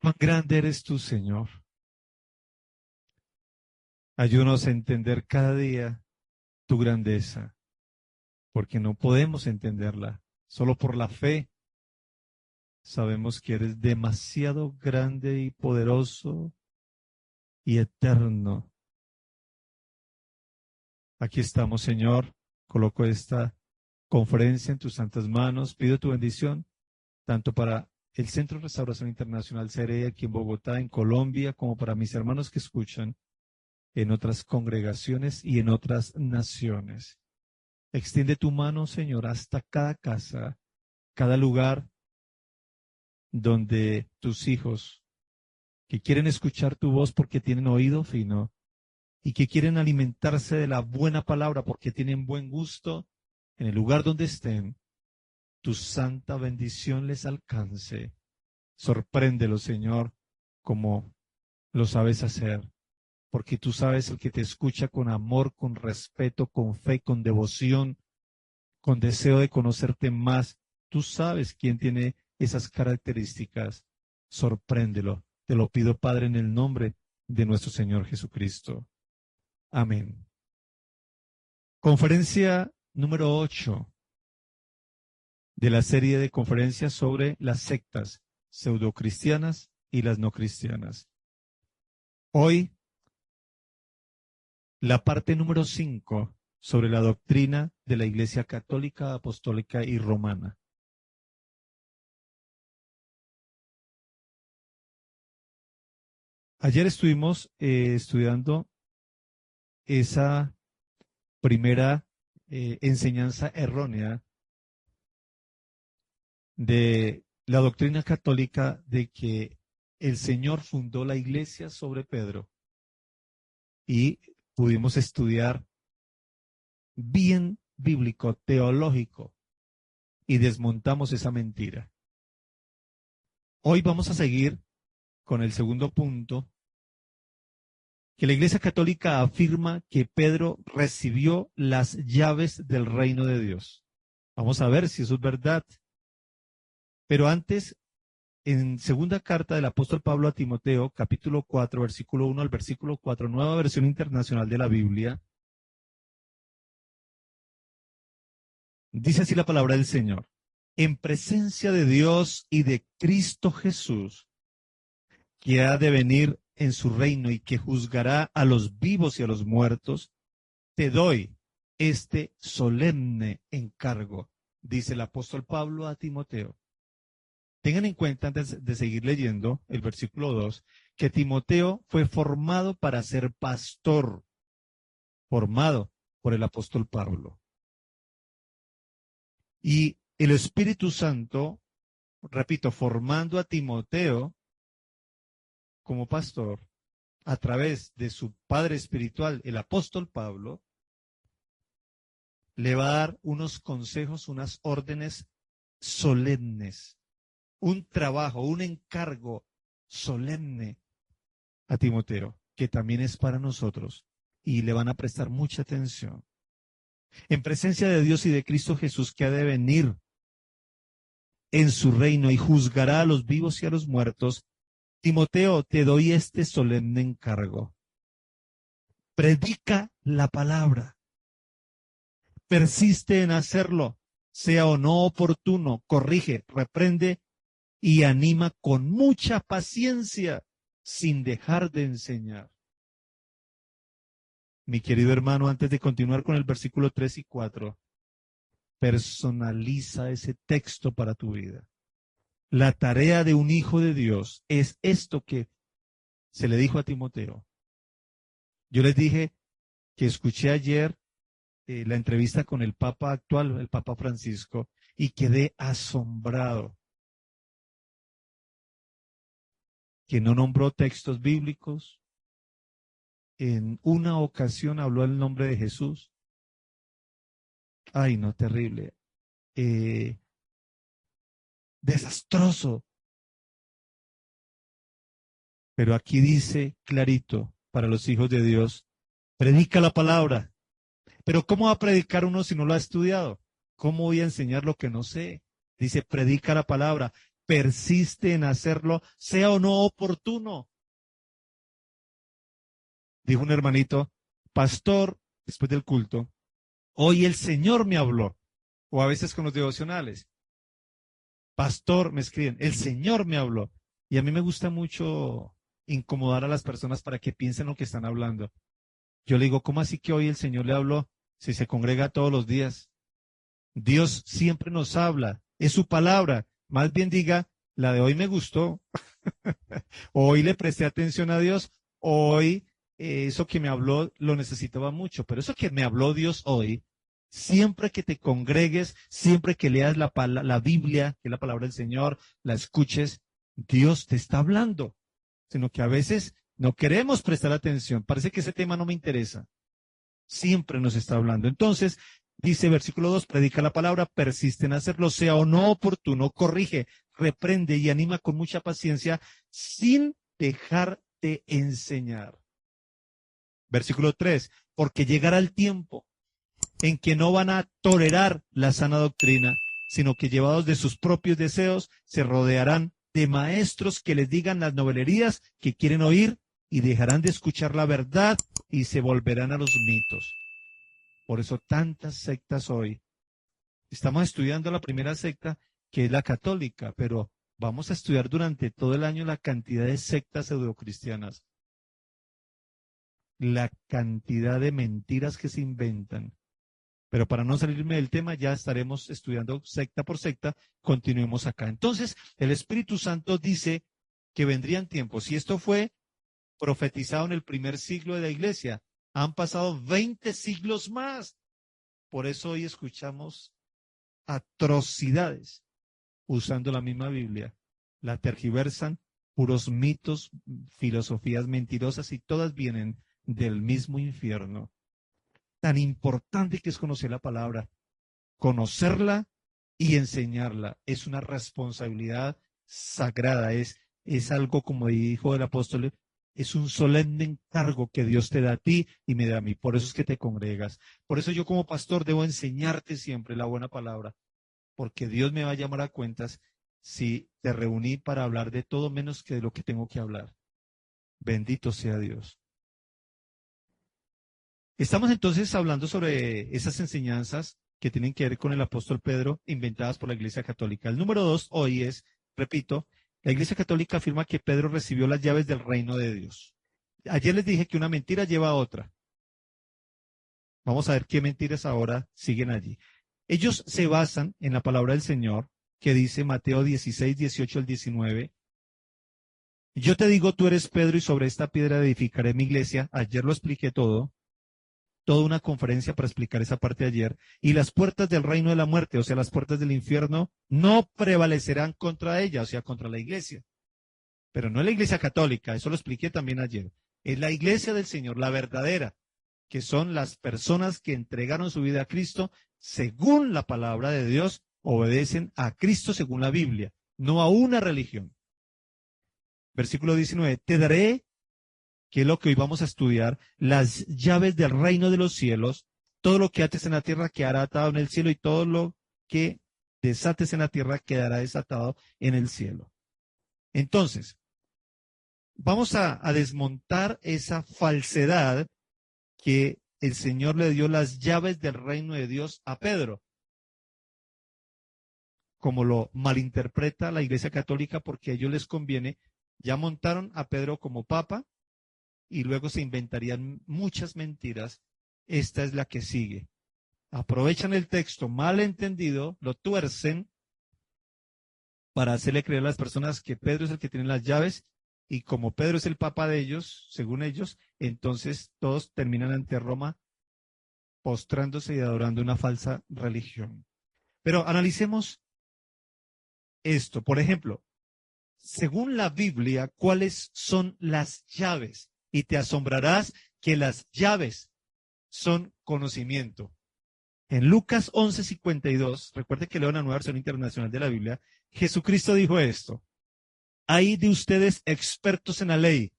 Cuán grande eres tú, Señor. Ayúdanos a entender cada día tu grandeza, porque no podemos entenderla. Solo por la fe sabemos que eres demasiado grande y poderoso y eterno. Aquí estamos, Señor. Coloco esta conferencia en tus santas manos. Pido tu bendición, tanto para el Centro de Restauración Internacional CRE aquí en Bogotá, en Colombia, como para mis hermanos que escuchan en otras congregaciones y en otras naciones. Extiende tu mano, Señor, hasta cada casa, cada lugar donde tus hijos que quieren escuchar tu voz porque tienen oído fino y que quieren alimentarse de la buena palabra porque tienen buen gusto, en el lugar donde estén, tu santa bendición les alcance. Sorpréndelo, Señor, como lo sabes hacer, porque tú sabes el que te escucha con amor, con respeto, con fe, con devoción, con deseo de conocerte más. Tú sabes quién tiene esas características. Sorpréndelo. Te lo pido, Padre, en el nombre de nuestro Señor Jesucristo. Amén. Conferencia número 8 de la serie de conferencias sobre las sectas pseudocristianas y las no cristianas. Hoy, la parte número 5 sobre la doctrina de la Iglesia Católica, Apostólica y Romana. Ayer estuvimos estudiando esa primera enseñanza errónea de la doctrina católica de que el Señor fundó la iglesia sobre Pedro, y pudimos estudiar bien bíblico, teológico, y desmontamos esa mentira. Hoy vamos a seguir con el segundo punto, que la Iglesia Católica afirma que Pedro recibió las llaves del reino de Dios. Vamos a ver si eso es verdad. Pero antes, en segunda carta del apóstol Pablo a Timoteo, capítulo 4, versículo 1 al versículo 4, nueva versión internacional de la Biblia, dice así la palabra del Señor. En presencia de Dios y de Cristo Jesús, que ha de venir en su reino y que juzgará a los vivos y a los muertos, te doy este solemne encargo, dice el apóstol Pablo a Timoteo. Tengan en cuenta, antes de seguir leyendo el versículo 2, que Timoteo fue formado para ser pastor, formado por el apóstol Pablo. Y el Espíritu Santo, repito, formando a Timoteo como pastor, a través de su padre espiritual, el apóstol Pablo, le va a dar unos consejos, unas órdenes solemnes, un trabajo, un encargo solemne a Timoteo, que también es para nosotros, y le van a prestar mucha atención. En presencia de Dios y de Cristo Jesús, que ha de venir en su reino y juzgará a los vivos y a los muertos, Timoteo, te doy este solemne encargo. Predica la palabra. Persiste en hacerlo, sea o no oportuno, corrige, reprende y anima con mucha paciencia, sin dejar de enseñar. Mi querido hermano, antes de continuar con el versículo 3 y 4, personaliza ese texto para tu vida. La tarea de un hijo de Dios es esto que se le dijo a Timoteo. Yo les dije que escuché ayer la entrevista con el Papa actual, el Papa Francisco, y quedé asombrado. Que no nombró textos bíblicos. En una ocasión habló el nombre de Jesús. Ay, no, terrible. Desastroso. Pero aquí dice clarito para los hijos de Dios, predica la palabra. Pero ¿cómo va a predicar uno si no lo ha estudiado? ¿Cómo voy a enseñar lo que no sé? Dice, predica la palabra, persiste en hacerlo, sea o no oportuno. Dijo un hermanito, pastor, después del culto, hoy el Señor me habló, o a veces con los devocionales. Pastor, me escriben, el Señor me habló. Y a mí me gusta mucho incomodar a las personas para que piensen lo que están hablando. Yo le digo, ¿cómo así que hoy el Señor le habló? Si se congrega todos los días. Dios siempre nos habla, es su palabra. Más bien diga, la de hoy me gustó. Hoy le presté atención a Dios. Hoy eso que me habló lo necesitaba mucho. Pero eso que me habló Dios hoy, siempre que te congregues, siempre que leas la Biblia, que es la palabra del Señor, la escuches, Dios te está hablando. Sino que a veces no queremos prestar atención. Parece que ese tema no me interesa. Siempre nos está hablando. Entonces, dice versículo 2, predica la palabra, persiste en hacerlo, sea o no oportuno, corrige, reprende y anima con mucha paciencia, sin dejar de enseñar. Versículo 3, porque llegará el tiempo en que no van a tolerar la sana doctrina, sino que llevados de sus propios deseos, se rodearán de maestros que les digan las novelerías que quieren oír y dejarán de escuchar la verdad y se volverán a los mitos. Por eso tantas sectas hoy. Estamos estudiando la primera secta, que es la católica, pero vamos a estudiar durante todo el año la cantidad de sectas pseudocristianas, la cantidad de mentiras que se inventan. Pero para no salirme del tema, ya estaremos estudiando secta por secta. Continuemos acá. Entonces, el Espíritu Santo dice que vendrían tiempos. Y esto fue profetizado en el primer siglo de la iglesia. Han pasado 20 siglos más. Por eso hoy escuchamos atrocidades usando la misma Biblia. La tergiversan, puros mitos, filosofías mentirosas y todas vienen del mismo infierno. Tan importante que es conocer la palabra, conocerla y enseñarla. Es una responsabilidad sagrada, es algo, como dijo el apóstol, Es un solemne encargo que Dios te da a ti y me da a mí. Por eso es que te congregas. Por eso yo como pastor debo enseñarte siempre la buena palabra, porque Dios me va a llamar a cuentas si te reuní para hablar de todo menos que de lo que tengo que hablar. Bendito sea Dios. Estamos entonces hablando sobre esas enseñanzas que tienen que ver con el apóstol Pedro, inventadas por la Iglesia Católica. El número 2 hoy es, repito, la Iglesia Católica afirma que Pedro recibió las llaves del reino de Dios. Ayer les dije que una mentira lleva a otra. Vamos a ver qué mentiras ahora siguen allí. Ellos se basan en la palabra del Señor, que dice Mateo 16, 18 al 19. Yo te digo, tú eres Pedro y sobre esta piedra edificaré mi iglesia. Ayer lo expliqué todo. Toda una conferencia para explicar esa parte de ayer, y las puertas del reino de la muerte, o sea, las puertas del infierno, no prevalecerán contra ella, o sea, contra la iglesia. Pero no es la iglesia católica, eso lo expliqué también ayer. Es la iglesia del Señor, la verdadera, que son las personas que entregaron su vida a Cristo según la palabra de Dios, obedecen a Cristo según la Biblia, no a una religión. Versículo 19, te daré, que es lo que hoy vamos a estudiar, las llaves del reino de los cielos. Todo lo que ates en la tierra quedará atado en el cielo, y todo lo que desates en la tierra quedará desatado en el cielo. Entonces, vamos a desmontar esa falsedad que el Señor le dio las llaves del reino de Dios a Pedro, como lo malinterpreta la Iglesia Católica, porque a ellos les conviene. Ya montaron a Pedro como papa, y luego se inventarían muchas mentiras. Esta es la que sigue. Aprovechan el texto mal entendido, lo tuercen para hacerle creer a las personas que Pedro es el que tiene las llaves, y como Pedro es el papa de ellos, según ellos, entonces todos terminan ante Roma postrándose y adorando una falsa religión. Pero analicemos esto. Por ejemplo, según la Biblia, ¿cuáles son las llaves? Y te asombrarás que las llaves son conocimiento. En Lucas 11:52, recuerde que leo una nueva versión internacional de la Biblia, Jesucristo dijo esto: hay de ustedes expertos en la ley.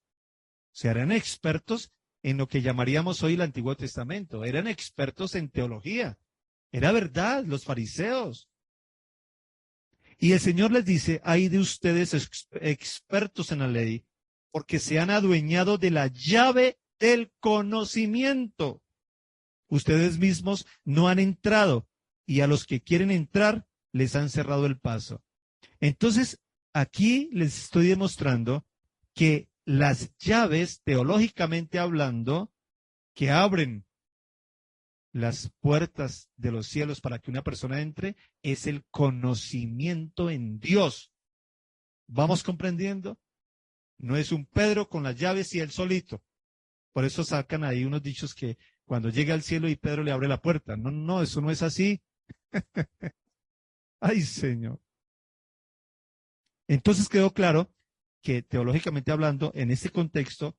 Se harán expertos en lo que llamaríamos hoy el Antiguo Testamento. Eran expertos en teología. Era verdad, los fariseos. Y el Señor les dice, hay de ustedes expertos en la ley, porque se han adueñado de la llave del conocimiento. Ustedes mismos no han entrado, y a los que quieren entrar les han cerrado el paso. Entonces, aquí les estoy demostrando que las llaves, teológicamente hablando, que abren las puertas de los cielos para que una persona entre, es el conocimiento en Dios. ¿Vamos comprendiendo? No es un Pedro con las llaves y él solito. Por eso sacan ahí unos dichos que cuando llega al cielo y Pedro le abre la puerta. No, no, eso no es así. Ay, Señor. Entonces quedó claro que teológicamente hablando, en este contexto,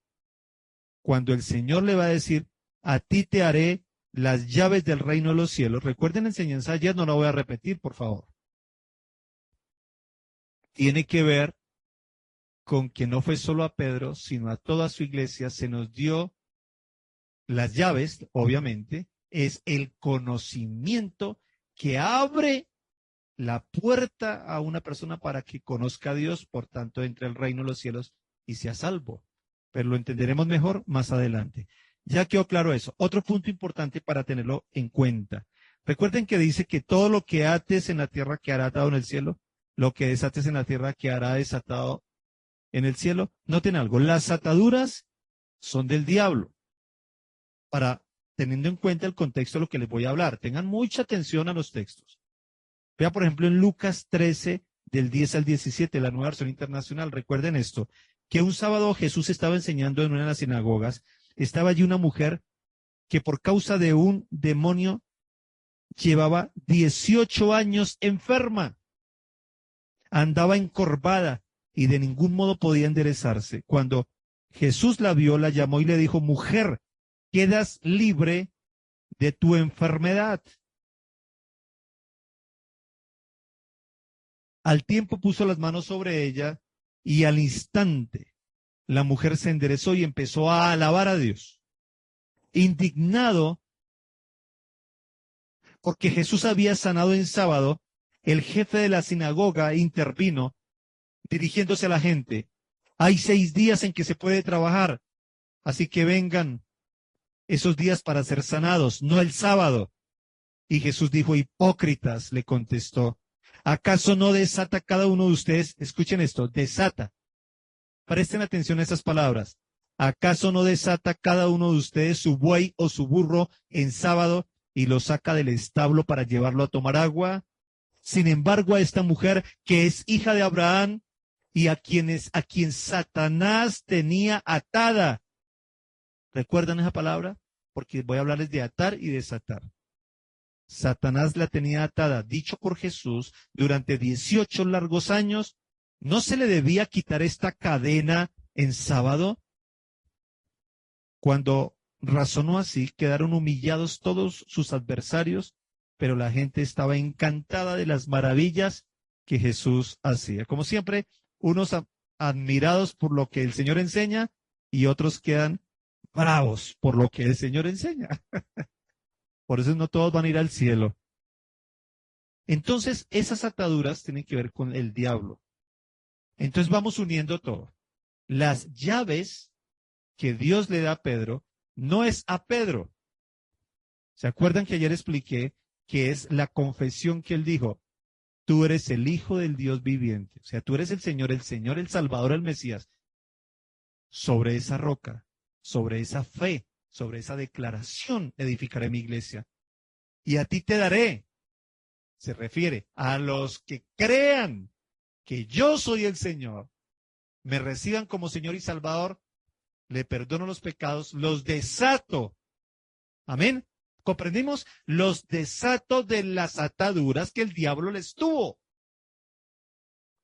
cuando el Señor le va a decir, a ti te haré las llaves del reino de los cielos. Recuerden la enseñanza ayer, no la voy a repetir, por favor. Tiene que ver con que no fue solo a Pedro, sino a toda su iglesia, se nos dio las llaves, obviamente, es el conocimiento que abre la puerta a una persona para que conozca a Dios, por tanto, entre el reino de los cielos y sea salvo. Pero lo entenderemos mejor más adelante. Ya quedó claro eso. Otro punto importante para tenerlo en cuenta. Recuerden que dice que todo lo que ates en la tierra quedará atado en el cielo, lo que desates en la tierra quedará desatado en el cielo. Noten algo, las ataduras son del diablo. Para teniendo en cuenta el contexto de lo que les voy a hablar, tengan mucha atención a los textos. Vea, por ejemplo, en Lucas 13, del 10 al 17, la nueva versión internacional. Recuerden esto, que un sábado Jesús estaba enseñando en una de las sinagogas. Estaba allí una mujer que por causa de un demonio llevaba 18 años enferma. Andaba encorvada y de ningún modo podía enderezarse. Cuando Jesús la vio, la llamó y le dijo, mujer, quedas libre de tu enfermedad. Al tiempo puso las manos sobre ella y al instante la mujer se enderezó y empezó a alabar a Dios. Indignado porque Jesús había sanado en sábado, el jefe de la sinagoga intervino, dirigiéndose a la gente. Hay 6 días en que se puede trabajar, así que vengan esos días para ser sanados, no el sábado. Y Jesús dijo, hipócritas, le contestó, ¿acaso no desata cada uno de ustedes? Escuchen esto, desata. Presten atención a estas palabras. ¿Acaso no desata cada uno de ustedes su buey o su burro en sábado y lo saca del establo para llevarlo a tomar agua? Sin embargo, a esta mujer que es hija de Abraham y a quien Satanás tenía atada. ¿Recuerdan esa palabra? Porque voy a hablarles de atar y desatar. Satanás la tenía atada, dicho por Jesús, durante 18 largos años. ¿No se le debía quitar esta cadena en sábado? Cuando razonó así, quedaron humillados todos sus adversarios, pero la gente estaba encantada de las maravillas que Jesús hacía. Como siempre, unos admirados por lo que el Señor enseña y otros quedan bravos por lo que el Señor enseña. Por eso no todos van a ir al cielo. Entonces, esas ataduras tienen que ver con el diablo. Entonces vamos uniendo todo. Las llaves que Dios le da a Pedro no es a Pedro. ¿Se acuerdan que ayer expliqué que es la confesión que él dijo? Tú eres el Hijo del Dios viviente. O sea, tú eres el Señor, el Salvador, el Mesías. Sobre esa roca, sobre esa fe, sobre esa declaración edificaré mi iglesia. Y a ti te daré. Se refiere a los que crean que yo soy el Señor, me reciban como Señor y Salvador, le perdono los pecados, los desato. Amén. ¿Comprendimos? Los desato de las ataduras que el diablo les tuvo.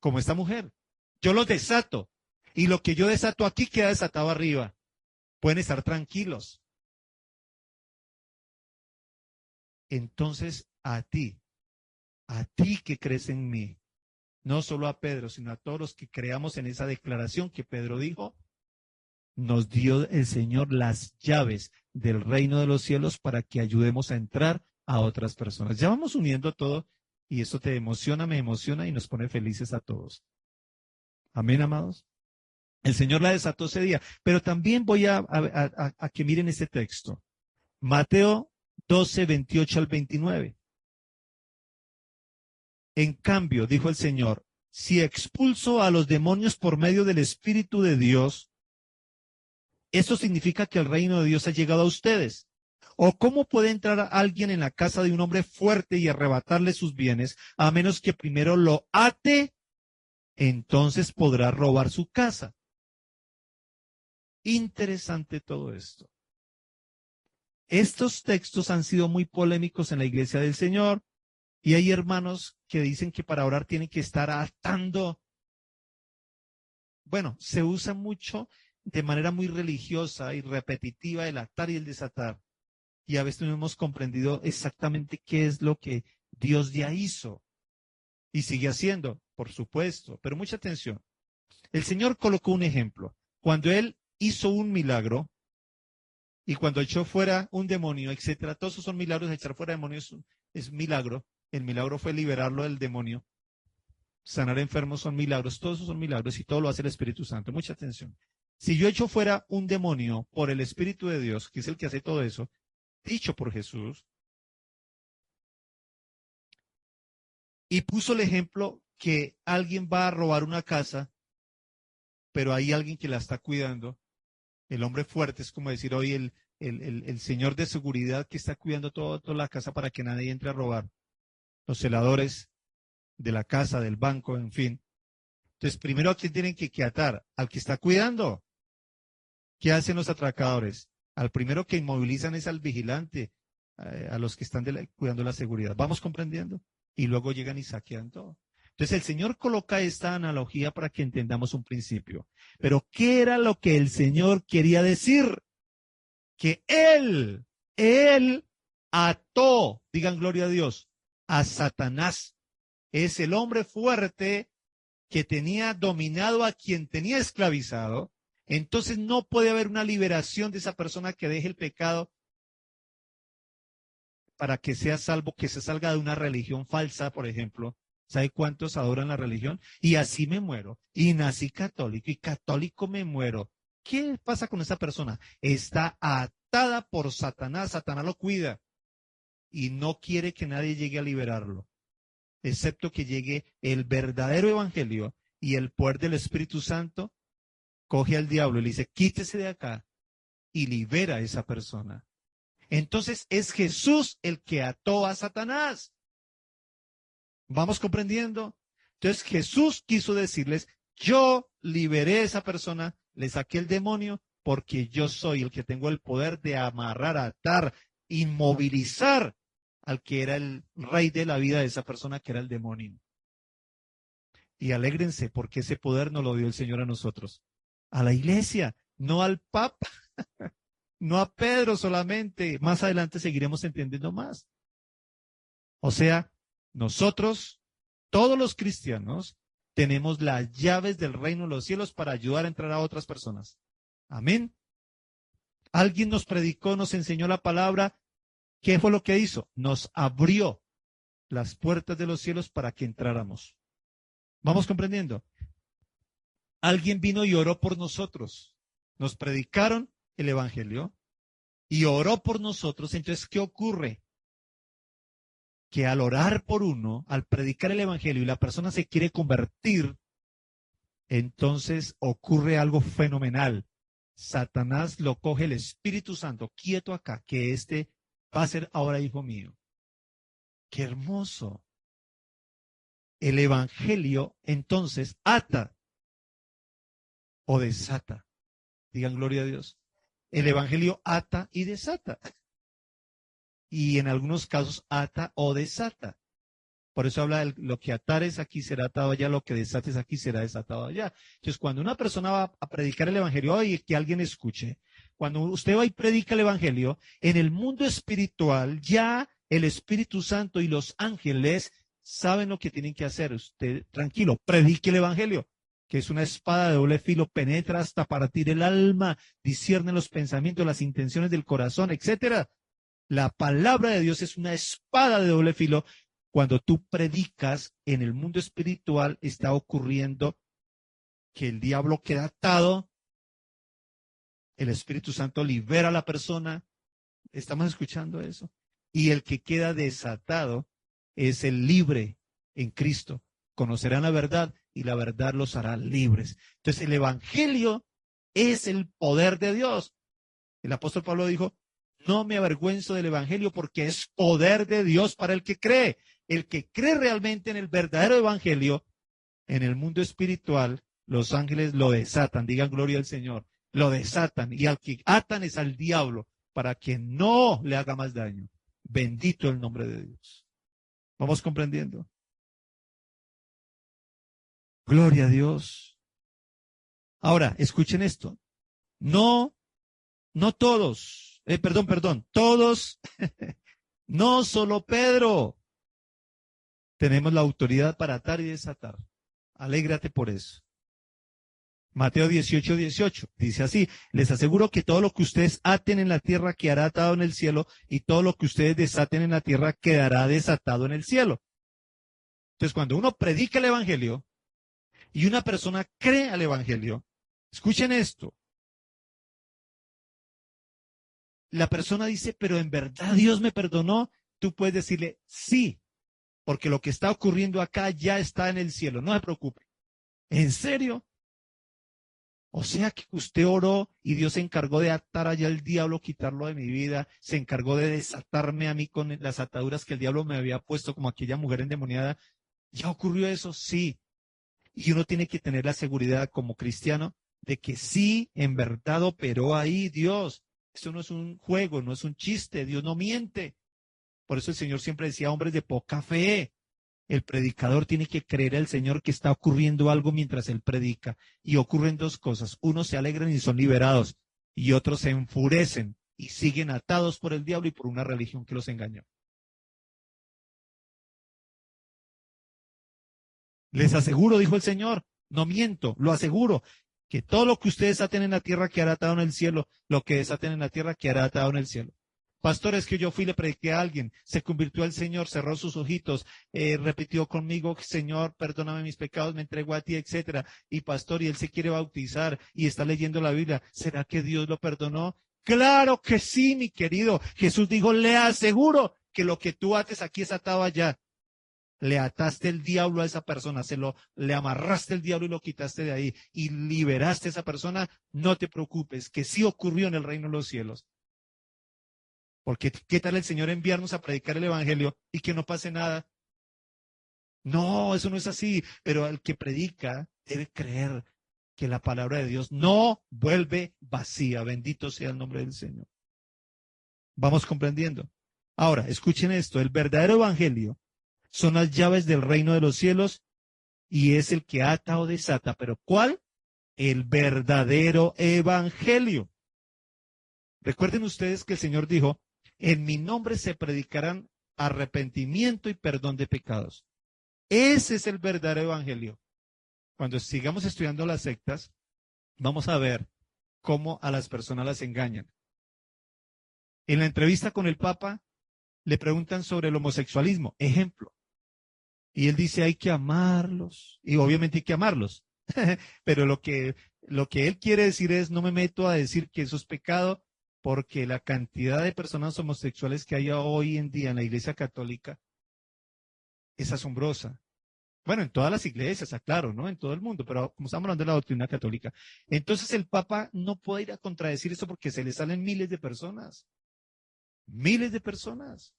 Como esta mujer. Yo los desato. Y lo que yo desato aquí queda desatado arriba. Pueden estar tranquilos. Entonces, a ti que crees en mí, no solo a Pedro, sino a todos los que creamos en esa declaración que Pedro dijo, nos dio el Señor las llaves del reino de los cielos para que ayudemos a entrar a otras personas. Ya vamos uniendo todo y esto te emociona, me emociona y nos pone felices a todos. Amén, amados. El Señor la desató ese día, pero también voy a que miren este texto. Mateo 12, 28 al 29. En cambio, dijo el Señor, si expulso a los demonios por medio del Espíritu de Dios, eso significa que el reino de Dios ha llegado a ustedes. ¿O cómo puede entrar alguien en la casa de un hombre fuerte y arrebatarle sus bienes, a menos que primero lo ate? Entonces podrá robar su casa. Interesante todo esto. Estos textos han sido muy polémicos en la iglesia del Señor y hay hermanos que dicen que para orar tienen que estar atando. Bueno, se usa mucho de manera muy religiosa y repetitiva el atar y el desatar. Y a veces no hemos comprendido exactamente qué es lo que Dios ya hizo y sigue haciendo, por supuesto. Pero mucha atención. El Señor colocó un ejemplo. Cuando Él hizo un milagro y cuando echó fuera un demonio, etcétera, todos esos son milagros. Echar fuera demonios es milagro. El milagro fue liberarlo del demonio. Sanar enfermos son milagros. Todos esos son milagros y todo lo hace el Espíritu Santo. Mucha atención. Si yo echo fuera un demonio por el Espíritu de Dios, que es el que hace todo eso, dicho por Jesús, y puso el ejemplo que alguien va a robar una casa, pero hay alguien que la está cuidando. El hombre fuerte es como decir hoy el señor de seguridad que está cuidando toda la casa para que nadie entre a robar. Los celadores de la casa, del banco, en fin. Entonces, primero, ¿a quién tienen que atar? Al que está cuidando. ¿Qué hacen los atracadores? Al primero que inmovilizan es al vigilante, a los que están cuidando la seguridad. ¿Vamos comprendiendo? Y luego llegan y saquean todo. Entonces, el Señor coloca esta analogía para que entendamos un principio. Pero, ¿qué era lo que el Señor quería decir? Que Él ató, digan gloria a Dios, a Satanás. Es el hombre fuerte que tenía dominado a quien tenía esclavizado. Entonces no puede haber una liberación de esa persona que deje el pecado para que sea salvo, que se salga de una religión falsa, por ejemplo. ¿Sabe cuántos adoran la religión? Y así me muero. Y nací católico y católico me muero. ¿Qué pasa con esa persona? Está atada por Satanás. Satanás lo cuida y no quiere que nadie llegue a liberarlo, excepto que llegue el verdadero evangelio y el poder del Espíritu Santo. Coge al diablo y le dice, quítese de acá y libera a esa persona. Entonces es Jesús el que ató a Satanás. ¿Vamos comprendiendo? Entonces Jesús quiso decirles, yo liberé a esa persona, le saqué el demonio, porque yo soy el que tengo el poder de amarrar, atar, inmovilizar al que era el rey de la vida de esa persona, que era el demonio. Y alégrense, porque ese poder no lo dio el Señor a nosotros, a la iglesia, no al Papa, no a Pedro solamente. Más adelante seguiremos entendiendo más. O sea, nosotros, todos los cristianos, tenemos las llaves del reino de los cielos para ayudar a entrar a otras personas. Amén. Alguien nos predicó, nos enseñó la palabra. ¿Qué fue lo que hizo? Nos abrió las puertas de los cielos para que entráramos. ¿Vamos comprendiendo? Alguien vino y oró por nosotros. Nos predicaron el evangelio y oró por nosotros. Entonces, ¿qué ocurre? Que al orar por uno, al predicar el evangelio y la persona se quiere convertir, entonces ocurre algo fenomenal. Satanás lo coge el Espíritu Santo, quieto acá, que este va a ser ahora hijo mío. ¡Qué hermoso! El evangelio entonces ata o desata. Digan gloria a Dios. El evangelio ata y desata. Y en algunos casos ata o desata. Por eso habla de lo que atares aquí será atado allá, lo que desates aquí será desatado allá. Entonces, cuando una persona va a predicar el evangelio, oye, que alguien escuche, cuando usted va y predica el evangelio, en el mundo espiritual ya el Espíritu Santo y los ángeles saben lo que tienen que hacer. Usted, tranquilo, predique el evangelio, que es una espada de doble filo, penetra hasta partir el alma, discierne los pensamientos, las intenciones del corazón, etcétera. La palabra de Dios es una espada de doble filo. Cuando tú predicas en el mundo espiritual, está ocurriendo que el diablo queda atado, el Espíritu Santo libera a la persona. ¿Estamos escuchando eso? Y el que queda desatado es el libre en Cristo. Conocerán la verdad y la verdad los hará libres. Entonces el evangelio es el poder de Dios. El apóstol Pablo dijo, no me avergüenzo del evangelio porque es poder de Dios para el que cree. El que cree realmente en el verdadero evangelio, en el mundo espiritual, los ángeles lo desatan. Digan gloria al Señor. Lo desatan. Y al que atan es al diablo para que no le haga más daño. Bendito el nombre de Dios. ¿Vamos comprendiendo? Gloria a Dios. Ahora, escuchen esto. No todos, todos, no solo Pedro. Tenemos la autoridad para atar y desatar. Alégrate por eso. Mateo 18:18 dice así, les aseguro que todo lo que ustedes aten en la tierra quedará atado en el cielo y todo lo que ustedes desaten en la tierra quedará desatado en el cielo. Entonces, cuando uno predica el evangelio y una persona cree al evangelio, escuchen esto. La persona dice, pero en verdad Dios me perdonó. Tú puedes decirle, sí, porque lo que está ocurriendo acá ya está en el cielo. No se preocupe. ¿En serio? O sea que usted oró y Dios se encargó de atar allá al diablo, quitarlo de mi vida, se encargó de desatarme a mí con las ataduras que el diablo me había puesto como aquella mujer endemoniada. ¿Ya ocurrió eso? Sí. Y uno tiene que tener la seguridad como cristiano de que sí, en verdad operó ahí Dios. Esto no es un juego, no es un chiste, Dios no miente. Por eso el Señor siempre decía, hombres de poca fe. El predicador tiene que creer al Señor que está ocurriendo algo mientras él predica. Y ocurren dos cosas. Unos se alegran y son liberados. Y otros se enfurecen y siguen atados por el diablo y por una religión que los engañó. Les aseguro, dijo el Señor, no miento, lo aseguro, que todo lo que ustedes desaten en la tierra quedará atado en el cielo, lo que desaten en la tierra quedará atado en el cielo. Pastor, es que yo fui y le prediqué a alguien, se convirtió al Señor, cerró sus ojitos, repitió conmigo, Señor, perdóname mis pecados, me entrego a ti, etcétera. Y pastor, y él se quiere bautizar y está leyendo la Biblia. ¿Será que Dios lo perdonó? Claro que sí, mi querido. Jesús dijo, le aseguro que lo que tú ates aquí es atado allá. Le ataste el diablo a esa persona, le amarraste el diablo y lo quitaste de ahí y liberaste a esa persona. No te preocupes, que sí ocurrió en el reino de los cielos. Porque ¿qué tal el Señor enviarnos a predicar el Evangelio y que no pase nada? No, eso no es así. Pero el que predica debe creer que la palabra de Dios no vuelve vacía. Bendito sea el nombre del Señor. Vamos comprendiendo. Ahora, escuchen esto. El verdadero Evangelio son las llaves del reino de los cielos y es el que ata o desata. ¿Pero cuál? El verdadero Evangelio. Recuerden ustedes que el Señor dijo, en mi nombre se predicarán arrepentimiento y perdón de pecados. Ese es el verdadero evangelio. Cuando sigamos estudiando las sectas, vamos a ver cómo a las personas las engañan. En la entrevista con el Papa, le preguntan sobre el homosexualismo, ejemplo. Y él dice, hay que amarlos. Y obviamente hay que amarlos. Pero lo que él quiere decir es, no me meto a decir que eso es pecado, porque la cantidad de personas homosexuales que hay hoy en día en la Iglesia Católica es asombrosa. Bueno, en todas las iglesias, aclaro, ¿no? En todo el mundo, pero como estamos hablando de la doctrina católica. Entonces el Papa no puede ir a contradecir eso porque se le salen miles de personas. Miles de personas.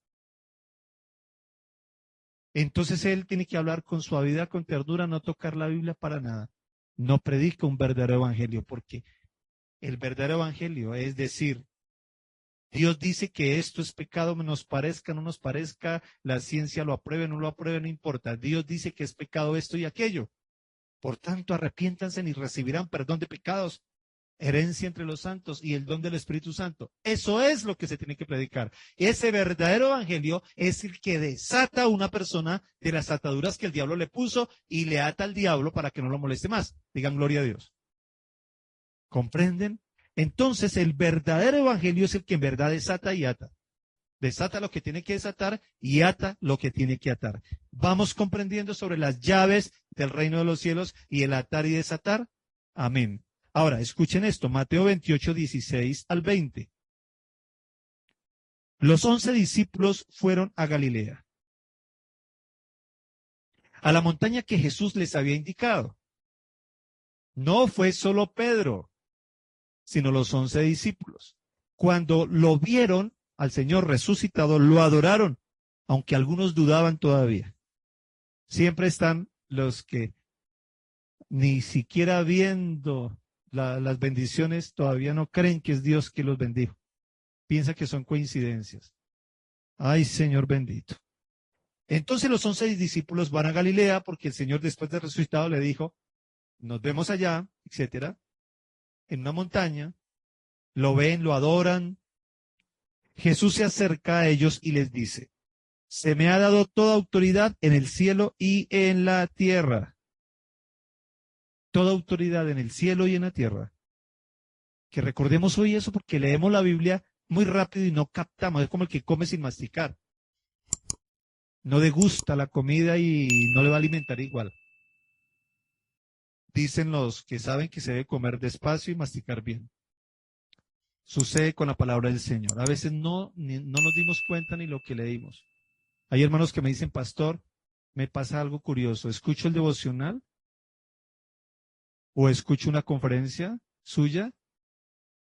Entonces él tiene que hablar con suavidad, con ternura, no tocar la Biblia para nada. No predica un verdadero evangelio, porque el verdadero evangelio es decir, Dios dice que esto es pecado, nos parezca, no nos parezca, la ciencia lo apruebe, no lo apruebe, no importa. Dios dice que es pecado esto y aquello. Por tanto, arrepiéntanse y recibirán perdón de pecados, herencia entre los santos y el don del Espíritu Santo. Eso es lo que se tiene que predicar. Ese verdadero evangelio es el que desata a una persona de las ataduras que el diablo le puso y le ata al diablo para que no lo moleste más. Digan gloria a Dios. ¿Comprenden? Entonces, el verdadero evangelio es el que en verdad desata y ata. Desata lo que tiene que desatar y ata lo que tiene que atar. ¿Vamos comprendiendo sobre las llaves del reino de los cielos y el atar y desatar? Amén. Ahora, escuchen esto, Mateo 28, 16 al 20. Los 11 discípulos fueron a Galilea, a la montaña que Jesús les había indicado. No fue solo Pedro, sino los 11 discípulos. Cuando lo vieron al Señor resucitado, lo adoraron, aunque algunos dudaban todavía. Siempre están los que ni siquiera viendo las bendiciones todavía no creen que es Dios que los bendijo. Piensa que son coincidencias. Ay, Señor bendito. Entonces los 11 discípulos van a Galilea porque el Señor después de resucitado le dijo, nos vemos allá, etcétera, en una montaña. Lo ven, lo adoran. Jesús se acerca a ellos y les dice, se me ha dado toda autoridad en el cielo y en la tierra. Toda autoridad en el cielo y en la tierra. Que recordemos hoy eso porque leemos la Biblia muy rápido y no captamos. Es como el que come sin masticar. No degusta la comida y no le va a alimentar igual. Dicen los que saben que se debe comer despacio y masticar bien. Sucede con la palabra del Señor. A veces no nos dimos cuenta ni lo que leímos. Hay hermanos que me dicen, pastor, me pasa algo curioso. Escucho el devocional o escucho una conferencia suya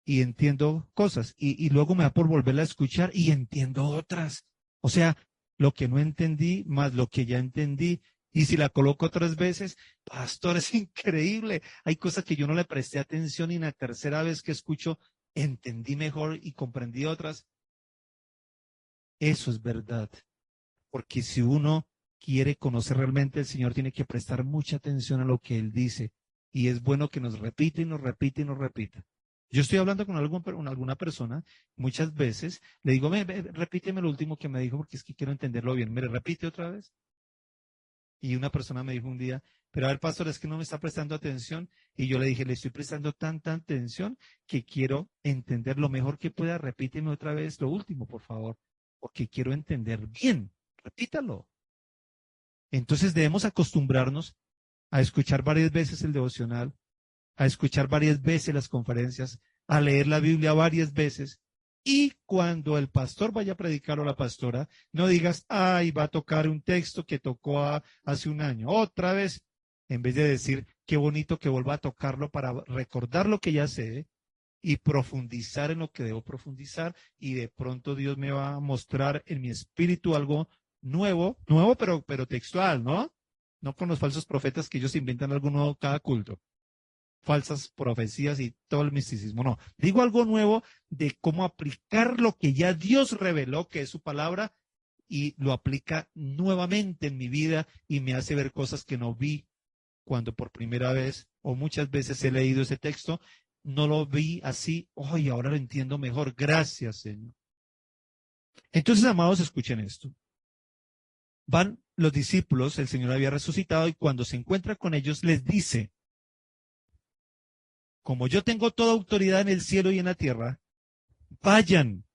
y entiendo cosas y luego me da por volverla a escuchar y entiendo otras. O sea, lo que no entendí más lo que ya entendí. Y si la coloco 3 veces, pastor, es increíble. Hay cosas que yo no le presté atención y en la tercera vez que escucho entendí mejor y comprendí otras. Eso es verdad. Porque si uno quiere conocer realmente al Señor, tiene que prestar mucha atención a lo que Él dice. Y es bueno que nos repita y nos repita y nos repita. Yo estoy hablando con alguna persona, muchas veces, le digo, repíteme lo último que me dijo porque es que quiero entenderlo bien. ¿Me repite otra vez? Y una persona me dijo un día, Pero a ver, pastor, es que no me está prestando atención. Y yo le dije, le estoy prestando tanta atención que quiero entender lo mejor que pueda. Repíteme otra vez lo último, por favor, porque quiero entender bien. Repítalo. Entonces debemos acostumbrarnos a escuchar varias veces el devocional, a escuchar varias veces las conferencias, a leer la Biblia varias veces. Y cuando el pastor vaya a predicar o la pastora, no digas, ay, va a tocar un texto que tocó hace un año, otra vez, en vez de decir, qué bonito que vuelva a tocarlo para recordar lo que ya sé y profundizar en lo que debo profundizar, y de pronto Dios me va a mostrar en mi espíritu algo nuevo, pero textual, ¿no? No con los falsos profetas que ellos inventan algo nuevo cada culto, falsas profecías y todo el misticismo. No, digo algo nuevo de cómo aplicar lo que ya Dios reveló, que es su palabra, y lo aplica nuevamente en mi vida y me hace ver cosas que no vi cuando por primera vez o muchas veces he leído ese texto. No lo vi así. Hoy ahora lo entiendo mejor. Gracias, Señor. Entonces, amados, escuchen esto. Van los discípulos, el Señor había resucitado y cuando se encuentra con ellos les dice, como yo tengo toda autoridad en el cielo y en la tierra, vayan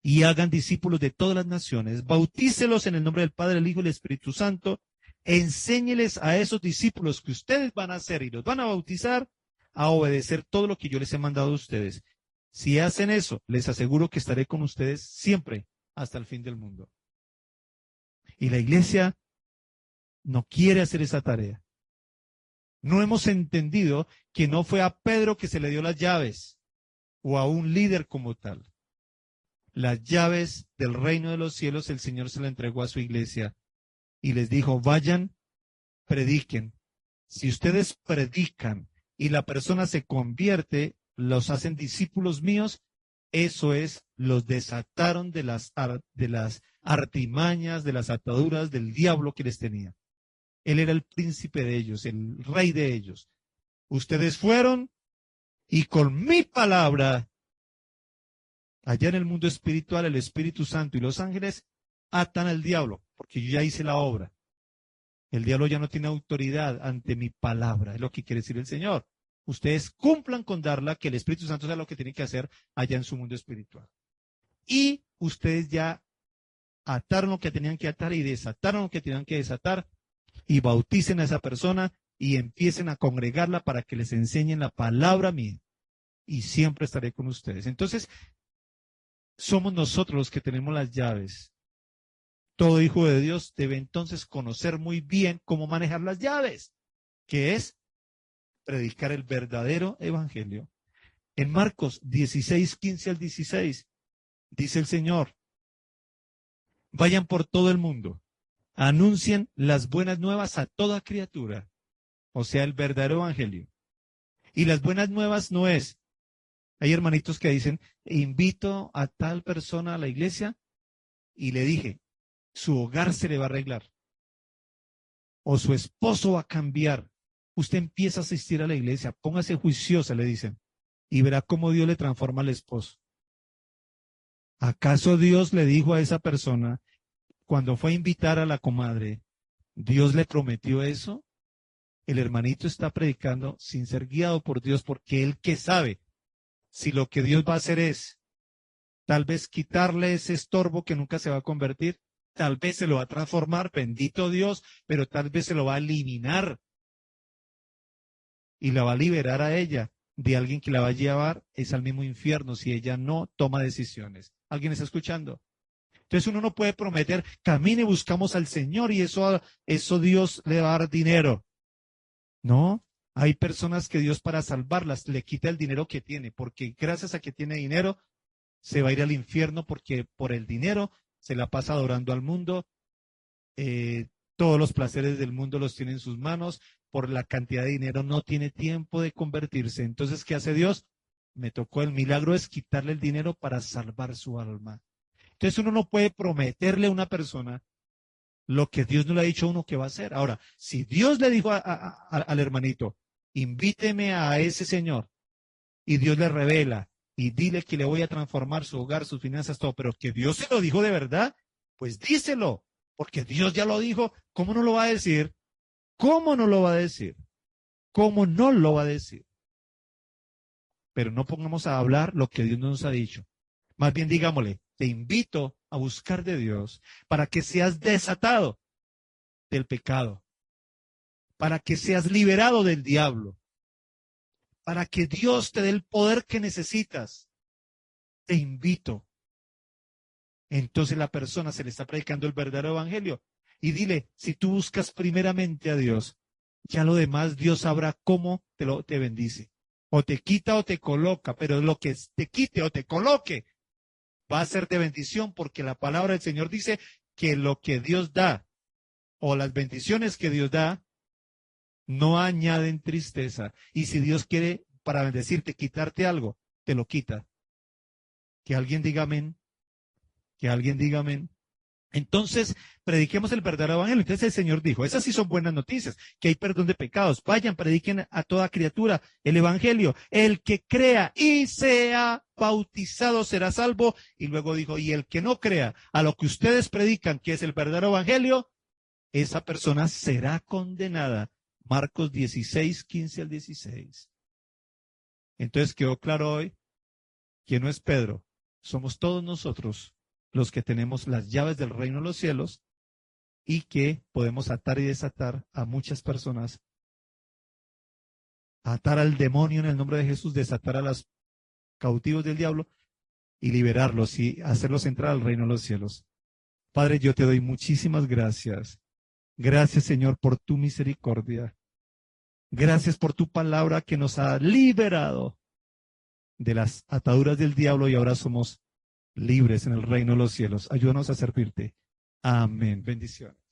y hagan discípulos de todas las naciones, bautícelos en el nombre del Padre, el Hijo y el Espíritu Santo, enséñeles a esos discípulos que ustedes van a hacer y los van a bautizar a obedecer todo lo que yo les he mandado a ustedes. Si hacen eso, les aseguro que estaré con ustedes siempre hasta el fin del mundo. Y la iglesia no quiere hacer esa tarea. No hemos entendido que no fue a Pedro que se le dio las llaves o a un líder como tal. Las llaves del reino de los cielos el Señor se las entregó a su iglesia y les dijo, vayan, prediquen. Si ustedes predican y la persona se convierte, los hacen discípulos míos, eso es, los desataron de las artimañas, de las ataduras del diablo que les tenía. Él era el príncipe de ellos, el rey de ellos. Ustedes fueron y con mi palabra, allá en el mundo espiritual, el Espíritu Santo y los ángeles atan al diablo, porque yo ya hice la obra. El diablo ya no tiene autoridad ante mi palabra, es lo que quiere decir el Señor. Ustedes cumplan con darla, que el Espíritu Santo sea lo que tienen que hacer allá en su mundo espiritual. Y ustedes ya ataron lo que tenían que atar y desataron lo que tenían que desatar y bauticen a esa persona y empiecen a congregarla para que les enseñen la palabra mía y siempre estaré con ustedes. Entonces, somos nosotros los que tenemos las llaves. Todo hijo de Dios debe entonces conocer muy bien cómo manejar las llaves, que es predicar el verdadero evangelio. En Marcos 16, 15 al 16, dice el Señor, vayan por todo el mundo, anuncien las buenas nuevas a toda criatura, o sea, el verdadero evangelio. Y las buenas nuevas no es, hay hermanitos que dicen, invito a tal persona a la iglesia y le dije, su hogar se le va a arreglar, o su esposo va a cambiar. Usted empieza a asistir a la iglesia, póngase juiciosa, le dicen, y verá cómo Dios le transforma al esposo. ¿Acaso Dios le dijo a esa persona, cuando fue a invitar a la comadre, Dios le prometió eso? El hermanito está predicando sin ser guiado por Dios, porque él que sabe si lo que Dios va a hacer es tal vez quitarle ese estorbo que nunca se va a convertir, tal vez se lo va a transformar, bendito Dios, pero tal vez se lo va a eliminar y la va a liberar a ella de alguien que la va a llevar es al mismo infierno si ella no toma decisiones. ¿Alguien está escuchando? Entonces uno no puede prometer, camine, buscamos al Señor y eso Dios le va a dar dinero. No, hay personas que Dios para salvarlas le quita el dinero que tiene, porque gracias a que tiene dinero se va a ir al infierno porque por el dinero se la pasa adorando al mundo, todos los placeres del mundo los tiene en sus manos, por la cantidad de dinero no tiene tiempo de convertirse. Entonces, ¿qué hace Dios? Me tocó el milagro es quitarle el dinero para salvar su alma. Entonces uno no puede prometerle a una persona lo que Dios no le ha dicho a uno que va a hacer. Ahora, si Dios le dijo al hermanito, invíteme a ese señor, y Dios le revela, y dile que le voy a transformar su hogar, sus finanzas, todo, pero que Dios se lo dijo de verdad, pues díselo, porque Dios ya lo dijo, ¿cómo no lo va a decir? ¿Cómo no lo va a decir? ¿Cómo no lo va a decir? Pero no pongamos a hablar lo que Dios no nos ha dicho. Más bien digámosle, te invito a buscar de Dios para que seas desatado del pecado, para que seas liberado del diablo, para que Dios te dé el poder que necesitas. Te invito. Entonces la persona se le está predicando el verdadero evangelio. Y dile, si tú buscas primeramente a Dios, ya lo demás Dios sabrá cómo te bendice. O te quita o te coloca, pero lo que te quite o te coloque va a ser de bendición, porque la palabra del Señor dice que lo que Dios da o las bendiciones que Dios da no añaden tristeza. Y si Dios quiere, para bendecirte, quitarte algo, te lo quita. Que alguien diga amén. Que alguien diga amén. Entonces, prediquemos el verdadero evangelio. Entonces el Señor dijo, esas sí son buenas noticias, que hay perdón de pecados. Vayan, prediquen a toda criatura el evangelio. El que crea y sea bautizado será salvo. Y luego dijo, y el que no crea a lo que ustedes predican, que es el verdadero evangelio, esa persona será condenada. Marcos 16, 15 al 16. Entonces quedó claro hoy que no es Pedro, somos todos nosotros los que tenemos las llaves del reino de los cielos y que podemos atar y desatar a muchas personas, atar al demonio en el nombre de Jesús, desatar a los cautivos del diablo y liberarlos y hacerlos entrar al reino de los cielos. Padre, yo te doy muchísimas gracias. Gracias, Señor, por tu misericordia. Gracias por tu palabra que nos ha liberado de las ataduras del diablo y ahora somos libres en el reino de los cielos. Ayúdanos a servirte. Amén. Bendiciones.